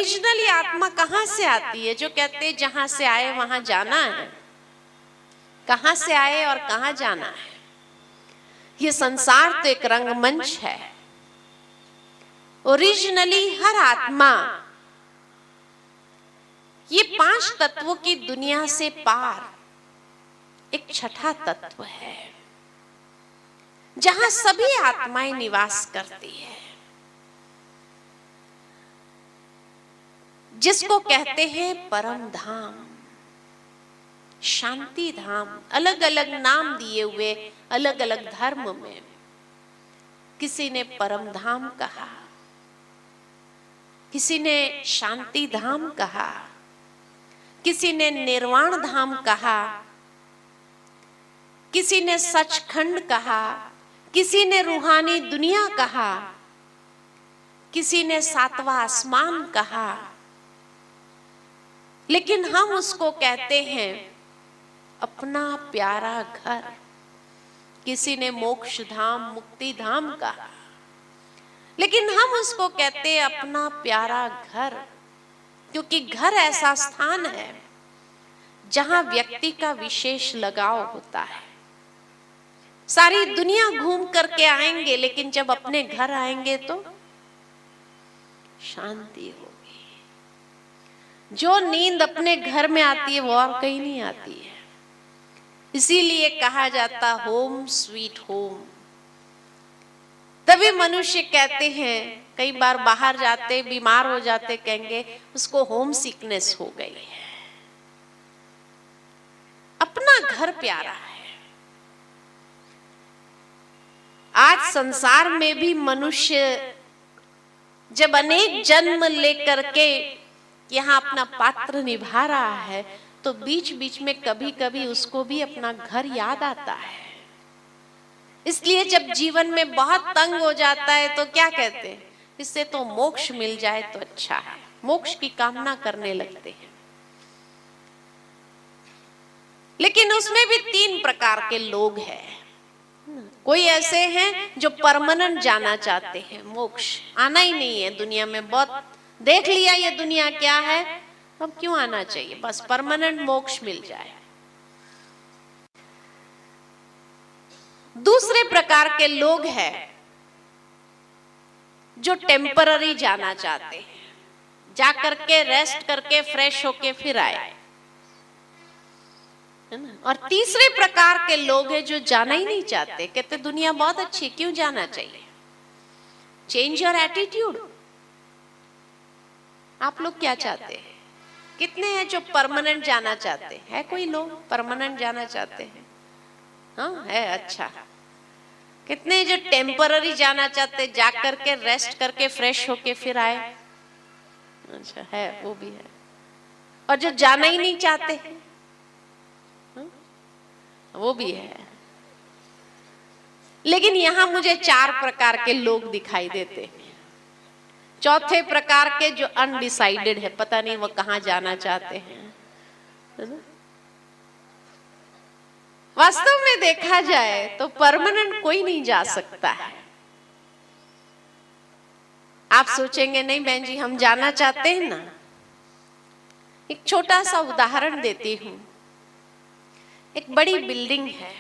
Originally आत्मा कहाँ से आती है? जो कहते हैं जहां से आए वहां जाना है। कहां से आए और कहां जाना है? ये संसार तो एक रंगमंच है। ओरिजिनली हर आत्मा ये 5 तत्वों की दुनिया से पार एक छठा तत्व है, जहां सभी आत्माएं निवास करती है, जिसको कहते हैं परम धाम, शांति धाम। अलग अलग नाम दिए हुए अलग अलग धर्म में। किसी ने परम धाम कहा, किसी ने शांति धाम कहा, किसी ने निर्वाण धाम कहा, किसी ने सचखंड कहा, किसी ने रूहानी दुनिया कहा, किसी ने 7वां आसमान कहा। लेकिन हम उसको कहते हैं अपना प्यारा घर। किसी ने मोक्ष धाम, मुक्ति धाम कहा, लेकिन हम उसको कहते हैं अपना प्यारा घर, क्योंकि घर ऐसा स्थान है जहां व्यक्ति का विशेष लगाव होता है। सारी दुनिया घूम करके आएंगे, लेकिन जब अपने घर आएंगे तो शांति होगी। जो नींद अपने घर में आती है वो और कहीं नहीं आती है। इसीलिए कहा जाता होम स्वीट होम। तभी मनुष्य कहते हैं, कई बार बाहर जाते बीमार हो जाते, कहेंगे उसको होम सिकनेस हो गई है। अपना घर प्यारा है। आज संसार में भी मनुष्य जब अनेक जन्म लेकर के यहाँ अपना पात्र निभा रहा है, तो बीच बीच में कभी कभी उसको भी अपना घर याद आता है। इसलिए जब जीवन में बहुत तंग हो जाता है तो क्या कहते हैं, इससे तो मोक्ष मिल जाए तो अच्छा है। मोक्ष की कामना करने लगते हैं। लेकिन उसमें भी 3 प्रकार के लोग हैं। कोई ऐसे हैं जो परमानेंट जाना चाहते हैं, मोक्ष आना ही नहीं है दुनिया में, बहुत देख लिया ये दुनिया क्या है, अब क्यों आना चाहिए, बस परमानेंट मोक्ष मिल जाए। दूसरे प्रकार के लोग हैं जो टेम्पररी जाना चाहते हैं, जा करके रेस्ट करके फ्रेश होके फिर आए, है ना। और तीसरे प्रकार के लोग हैं जो जाना ही नहीं चाहते, कहते दुनिया बहुत अच्छी, क्यों जाना चाहिए। Change your attitude. आप लोग क्या चाहते हैं? कितने हैं जो परमानेंट जाना चाहते हैं? है कोई लोग परमानेंट जाना चाहते हैं? हाँ है, अच्छा। कितने जो टेम्पररी जाना चाहते, जा करके रेस्ट करके फ्रेश होके फिर आए? अच्छा है, वो भी है। और जो जाना ही नहीं चाहते हैं, वो भी है। लेकिन यहां मुझे 4 प्रकार के लोग दिखाई देते हैं। चौथे प्रकार के जो अनडिसाइडेड है, पता नहीं वो कहां जाना चाहते हैं। वास्तव में देखा जाए तो परमानेंट कोई नहीं जा सकता है। आप सोचेंगे नहीं बहन जी हम जाना चाहते हैं ना। एक छोटा सा उदाहरण देती हूं। एक बड़ी बिल्डिंग है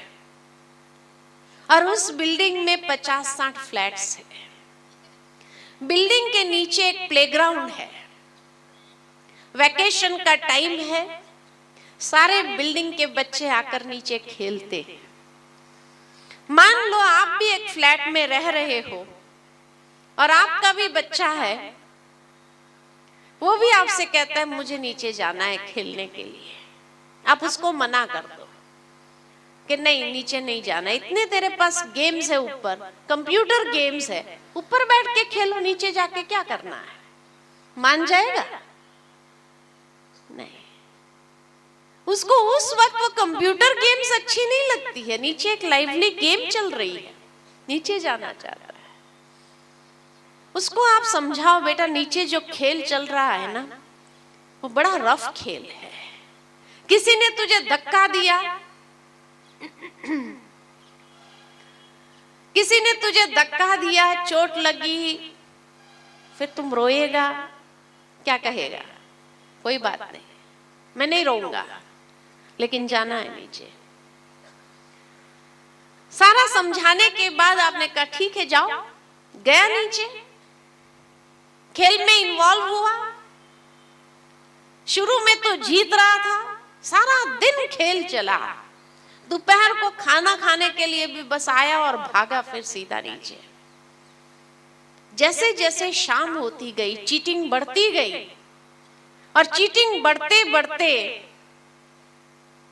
और उस बिल्डिंग में 50-60 फ्लैट्स हैं। बिल्डिंग के नीचे एक प्लेग्राउंड है। वैकेशन का टाइम है, सारे बिल्डिंग के बच्चे आकर नीचे खेलते हैं। मान लो आप भी एक फ्लैट में रह रहे हो और आपका भी बच्चा है, वो भी आपसे कहता है मुझे नीचे जाना है खेलने के लिए। आप उसको मना कर दो कि नहीं नीचे नहीं जाना, इतने तेरे पास गेम्स है, ऊपर कंप्यूटर गेम्स है, ऊपर बैठ के खेलो, नीचे जाके क्या करना है। मान जाएगा? नहीं। उसको उस वक्त वो कंप्यूटर गेम्स अच्छी नहीं लगती है, नीचे एक लाइवली गेम चल रही है, नीचे जाना चाहता है। उसको आप समझाओ बेटा नीचे जो खेल चल रहा है ना वो बड़ा रफ खेल है। किसी ने तुझे धक्का दिया, किसी ने तुझे धक्का दिया, चोट लगी, फिर तुम रोएगा, क्या कहेगा? कोई बात नहीं, मैं नहीं रोऊंगा, लेकिन जाना है नीचे। सारा समझाने के बाद आपने कहा ठीक है जाओ, गया नीचे, खेल में इन्वॉल्व हुआ। शुरू में तो जीत रहा था, सारा दिन खेल चला, दोपहर को खाना खाने के लिए भी बस आया और भागा फिर सीधा नीचे। जैसे जैसे शाम होती गई चीटिंग बढ़ती गई, और चीटिंग बढ़ते बढ़ते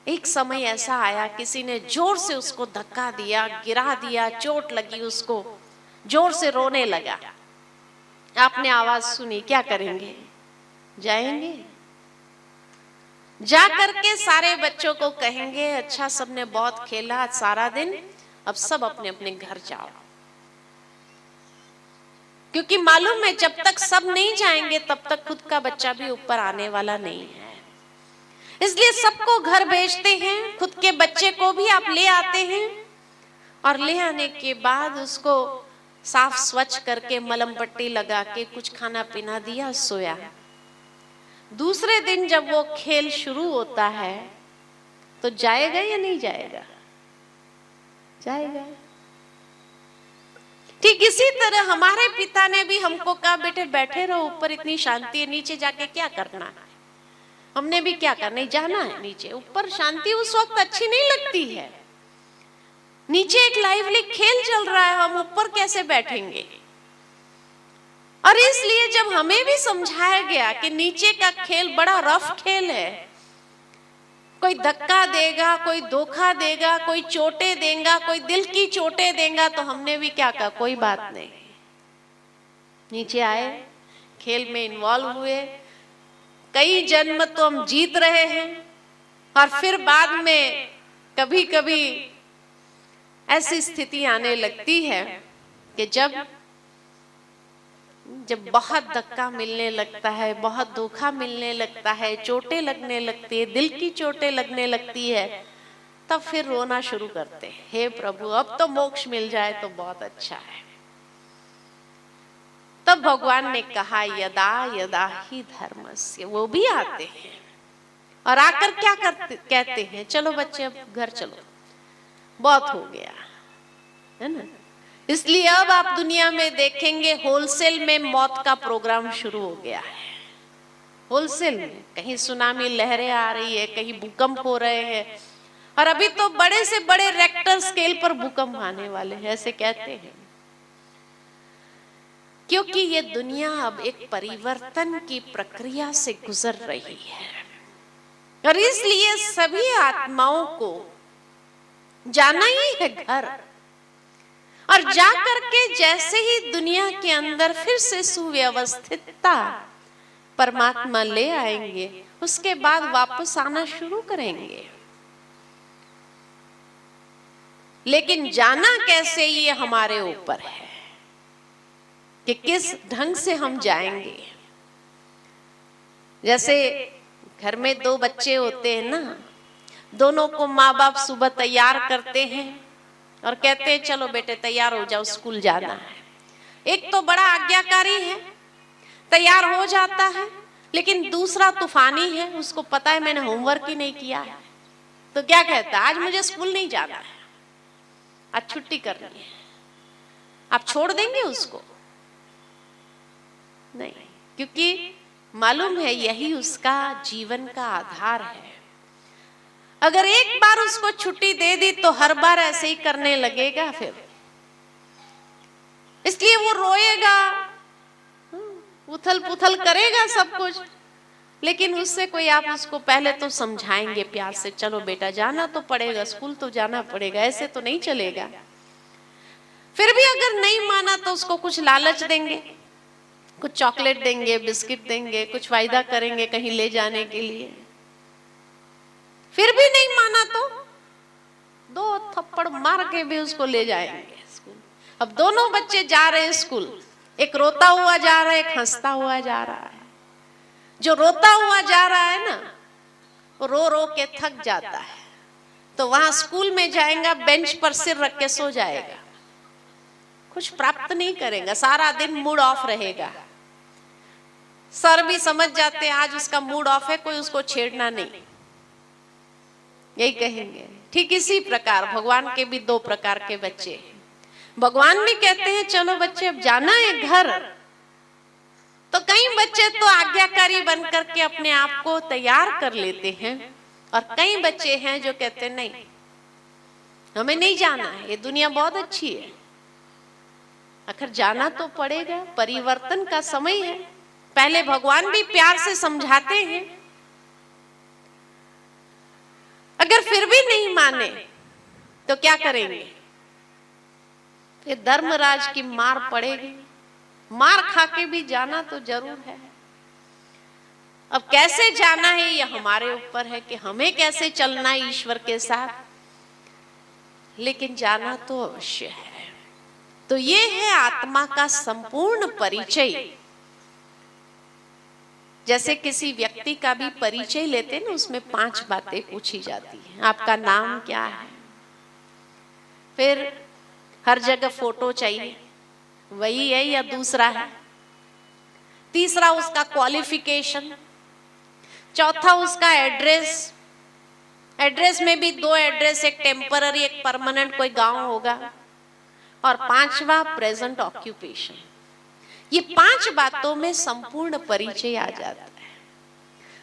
एक समय ऐसा आया किसी ने जोर से उसको धक्का दिया, गिरा दिया, चोट लगी उसको, जोर से रोने लगा। आपने आवाज सुनी, क्या करेंगे? जाएंगे, जा करके सारे बच्चों को कहेंगे अच्छा सबने बहुत खेला सारा दिन, अब सब अपने अपने घर जाओ। क्योंकि मालूम है जब तक सब नहीं जाएंगे तब तक खुद का बच्चा भी ऊपर आने वाला नहीं है। इसलिए सबको घर भेजते हैं, खुद के बच्चे को भी आप ले आते हैं, और ले आने के बाद उसको साफ स्वच्छ करके मलहम पट्टी लगा के कुछ खाना पीना दिया, सोया। दूसरे दिन जब वो खेल शुरू होता है तो जाएगा या नहीं जाएगा? जाएगा। ठीक इसी तरह हमारे पिता ने भी हमको कहा बेटे बैठे रहो, ऊपर इतनी शांति है, नीचे जाके क्या करना है? हमने भी क्या करना है, जाना है नीचे। ऊपर शांति उस वक्त अच्छी नहीं लगती है, नीचे एक लाइवली खेल चल रहा है, हम ऊपर कैसे बैठेंगे? और इसलिए जब हमें भी समझाया गया कि नीचे का खेल बड़ा रफ खेल है, कोई धक्का देगा, कोई धोखा देगा, कोई चोटें देगा, कोई दिल की चोटें देगा, तो हमने भी क्या कहा, कोई बात नहीं, नीचे आए, खेल में इन्वॉल्व हुए। कई जन्म तो हम जीत रहे हैं, और फिर बाद में कभी कभी ऐसी स्थिति आने लगती है कि जब बहुत धक्का मिलने लगता है, बहुत धोखा मिलने लगता है, चोटें लगने लगती है, दिल की चोटें लगने लगती है, तब फिर रोना शुरू करते हैं, हे प्रभु अब तो मोक्ष मिल जाए तो बहुत अच्छा है। तब भगवान ने कहा यदा यदा ही धर्मस्य, वो भी आते हैं और आकर क्या कहते हैं, चलो बच्चे अब घर चलो, बहुत हो गया है ना। इसलिए अब आप दुनिया में देखेंगे होलसेल में मौत का प्रोग्राम शुरू हो गया है। होलसेल में कहीं सुनामी लहरें आ रही है, कहीं भूकंप हो रहे हैं, और अभी तो बड़े से बड़े रेक्टर स्केल पर भूकंप आने वाले हैं, ऐसे कहते हैं। क्योंकि ये दुनिया अब एक परिवर्तन की प्रक्रिया से गुजर रही है, और इसलिए सभी आत्माओं को जाना ही है घर, और जा करके जैसे ही दुनिया के अंदर फिर से सुव्यवस्थितता परमात्मा ले आएंगे, उसके बाद वापस आना शुरू करेंगे। लेकिन जाना कैसे ये हमारे ऊपर है कि किस ढंग से हम जाएंगे। जैसे घर में दो बच्चे होते हैं ना, दोनों को माँ बाप सुबह तैयार करते हैं और कहते हैं चलो बेटे तैयार हो जाओ, स्कूल जाना है। एक तो बड़ा आज्ञाकारी है, तैयार हो जाता है, लेकिन दूसरा तूफानी है, उसको पता है मैंने होमवर्क ही नहीं किया है, तो क्या कहता है आज मुझे स्कूल नहीं जाना है, आज छुट्टी करनी है। आप छोड़ देंगे उसको? नहीं, क्योंकि मालूम है यही उसका जीवन का आधार है। अगर एक बार उसको छुट्टी दे दी तो हर बार ऐसे ही करने लगेगा फिर, इसलिए वो रोएगा, उथल पुथल करेगा सब कुछ, लेकिन उससे कोई आप उसको पहले तो समझाएंगे प्यार से, चलो बेटा जाना तो पड़ेगा, स्कूल तो जाना पड़ेगा, ऐसे तो नहीं चलेगा। फिर भी अगर नहीं माना तो उसको कुछ लालच देंगे, कुछ चॉकलेट देंगे, बिस्किट देंगे, कुछ वायदा करेंगे कहीं ले जाने के लिए। फिर भी नहीं माना तो 2 थप्पड़ मार के भी उसको ले जाएंगे स्कूल। अब दोनों बच्चे जा रहे हैं स्कूल, एक रोता हुआ जा रहा है, एक हंसता हुआ जा रहा है। जो रोता हुआ जा रहा है ना, वो रो रो के थक जाता है, तो वहां स्कूल में जाएगा, बेंच पर सिर रख के सो जाएगा, कुछ प्राप्त नहीं करेगा, सारा दिन मूड ऑफ रहेगा। सर भी समझ जाते हैं आज उसका मूड ऑफ है, कोई उसको छेड़ना नहीं, यही कहेंगे। ठीक इसी प्रकार भगवान के भी दो प्रकार के बच्चे हैं। भगवान भी कहते हैं चलो बच्चे अब जाना है घर, तो कई बच्चे तो आज्ञाकारी बन करके अपने आप को तैयार कर लेते हैं, और कई बच्चे हैं जो कहते हैं नहीं हमें नहीं जाना है, ये दुनिया बहुत अच्छी है। आखिर जाना तो पड़ेगा, परिवर्तन का समय है। पहले भगवान भी प्यार से समझाते हैं, अगर फिर भी नहीं माने तो क्या करेंगे? फिर धर्मराज की मार पड़ेगी, मार खा के भी जाना तो जरूर है। अब कैसे जाना है ये हमारे ऊपर है कि हमें कैसे चलना है ईश्वर के साथ, लेकिन जाना तो अवश्य है। तो ये है आत्मा का संपूर्ण परिचय। जैसे किसी व्यक्ति का भी परिचय लेते हैं ना, उसमें 5 बातें पूछी जाती हैं। आपका नाम क्या है, फिर हर जगह फोटो चाहिए, वही है या दूसरा है, तीसरा उसका क्वालिफिकेशन, चौथा उसका एड्रेस, एड्रेस में भी 2 एड्रेस, एक टेम्पररी एक परमानेंट, कोई गांव होगा, और 5वां प्रेजेंट ऑक्यूपेशन। ये 5 बातों में संपूर्ण परिचय आ जाता है।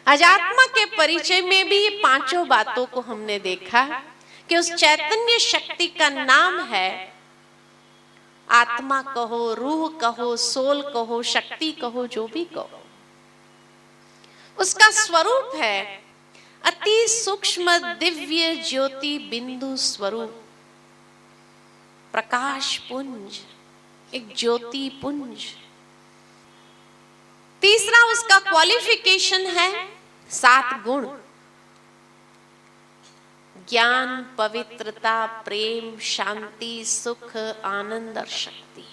आज आत्मा के परिचय में भी ये 5 बातों को हमने देखा कि उस चैतन्य शक्ति का नाम है, आत्मा कहो, रूह कहो, सोल कहो, शक्ति कहो, जो भी कहो, उसका स्वरूप है अति सूक्ष्म दिव्य ज्योति बिंदु स्वरूप, प्रकाश पुंज, एक ज्योति पुंज। तीसरा उसका क्वालिफिकेशन है 7 गुण, ज्ञान, पवित्रता, प्रेम, शांति, सुख, आनंद और शक्ति।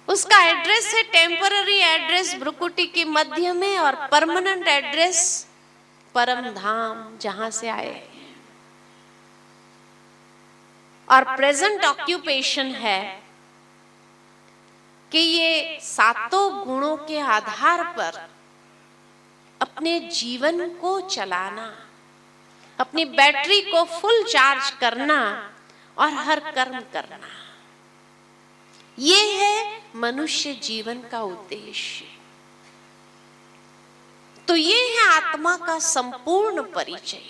उसका एड्रेस है टेम्पररी एड्रेस ब्रुकुटी के मध्य में, और परमानेंट एड्रेस परम धाम जहां से आए हैं। और प्रेजेंट ऑक्यूपेशन है कि ये 7 गुणों के आधार पर अपने जीवन को चलाना, अपनी बैटरी को फुल चार्ज करना और हर कर्म करना, ये है मनुष्य जीवन का उद्देश्य। तो ये है आत्मा का संपूर्ण परिचय।